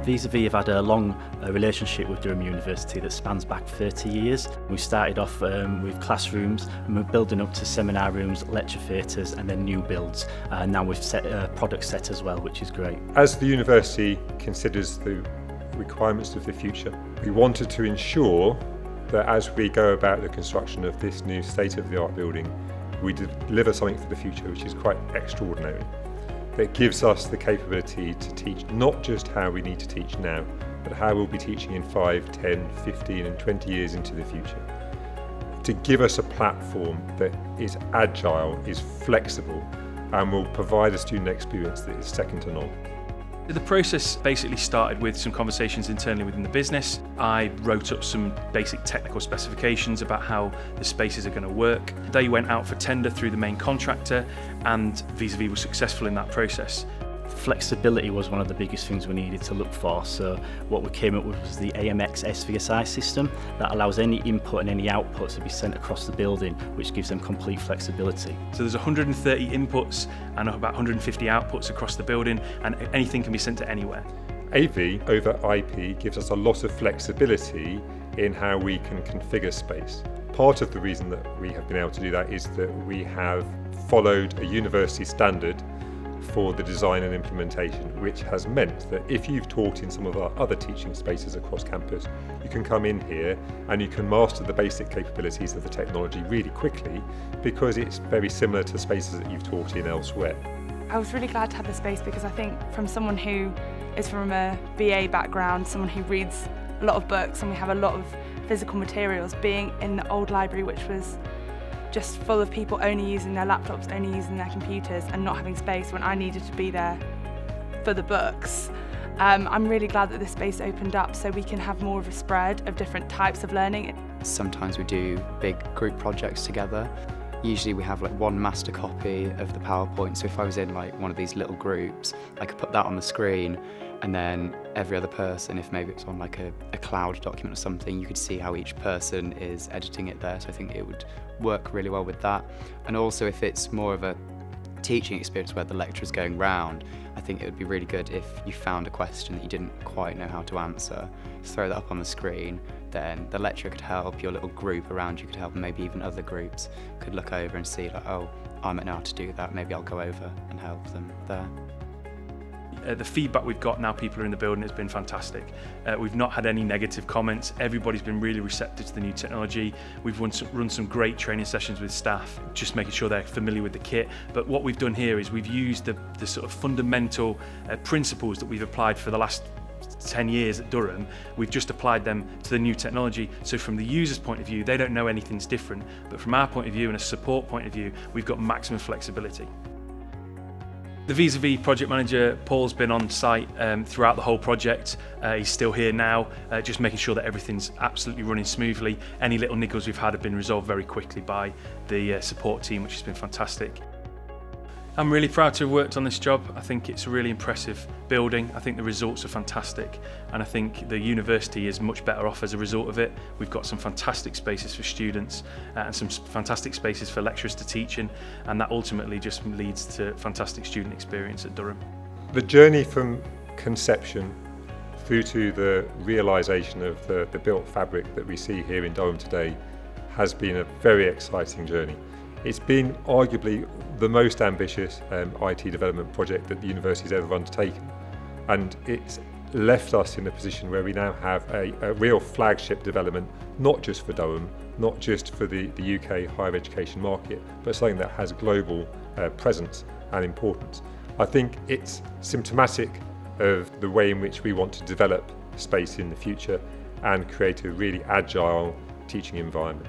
Visavvi have had a long relationship with Durham University that spans back 30 years. We started off with classrooms and we're building up to seminar rooms, lecture theatres and then new builds. Now we've set a product set as well, which is great. As the university considers the requirements of the future, we wanted to ensure that as we go about the construction of this new state-of-the-art building, we deliver something for the future which is quite extraordinary. That gives us the capability to teach not just how we need to teach now, but how we'll be teaching in 5, 10, 15 and 20 years into the future. To give us a platform that is agile, is flexible, and will provide a student experience that is second to none. The process basically started with some conversations internally within the business. I wrote up some basic technical specifications about how the spaces are going to work. They went out for tender through the main contractor, and Visavvi was successful in that process. Flexibility was one of the biggest things we needed to look for, so what we came up with was the AMX SVSI system that allows any input and any output to be sent across the building, which gives them complete flexibility. So there's 130 inputs and about 150 outputs across the building, and anything can be sent to anywhere. AV over IP gives us a lot of flexibility in how we can configure space. Part of the reason that we have been able to do that is that we have followed a university standard for the design and implementation, which has meant that if you've taught in some of our other teaching spaces across campus, you can come in here and you can master the basic capabilities of the technology really quickly because it's very similar to spaces that you've taught in elsewhere. I was really glad to have the space because I think from someone who is from a BA background, someone who reads a lot of books and we have a lot of physical materials, being in the old library which was just full of people only using their laptops, only using their computers and not having space when I needed to be there for the books. I'm really glad that this space opened up so we can have more of a spread of different types of learning. Sometimes we do big group projects together. Usually we have like one master copy of the PowerPoint, so if I was in like one of these little groups, I could put that on the screen, and then every other person, if maybe it's on like a cloud document or something, you could see how each person is editing it there, so I think it would work really well with that. And also if it's more of a teaching experience where the lecturer's going round, I think it would be really good if you found a question that you didn't quite know how to answer, throw that up on the screen, then the lecturer could help, your little group around you could help, and maybe even other groups could look over and see like, oh, I might know how to do that, maybe I'll go over and help them there. The feedback we've got now people are in the building has been fantastic. We've not had any negative comments. Everybody's been really receptive to the new technology. We've run some great training sessions with staff, just making sure they're familiar with the kit. But what we've done here is we've used the sort of fundamental principles that we've applied for the last 10 years at Durham. We've just applied them to the new technology. So from the user's point of view, they don't know anything's different. But from our point of view and a support point of view, we've got maximum flexibility. The Visavvi project manager, Paul's been on site throughout the whole project. He's still here now, just making sure that everything's absolutely running smoothly. Any little niggles we've had have been resolved very quickly by the support team, which has been fantastic. I'm really proud to have worked on this job. I think it's a really impressive building. I think the results are fantastic, and I think the university is much better off as a result of it. We've got some fantastic spaces for students and some fantastic spaces for lecturers to teach in, and that ultimately just leads to fantastic student experience at Durham. The journey from conception through to the realisation of the built fabric that we see here in Durham today has been a very exciting journey. It's been arguably the most ambitious IT development project that the university's ever undertaken, and it's left us in a position where we now have a real flagship development, not just for Durham, not just for the UK higher education market, but something that has global presence and importance. I think it's symptomatic of the way in which we want to develop space in the future and create a really agile teaching environment.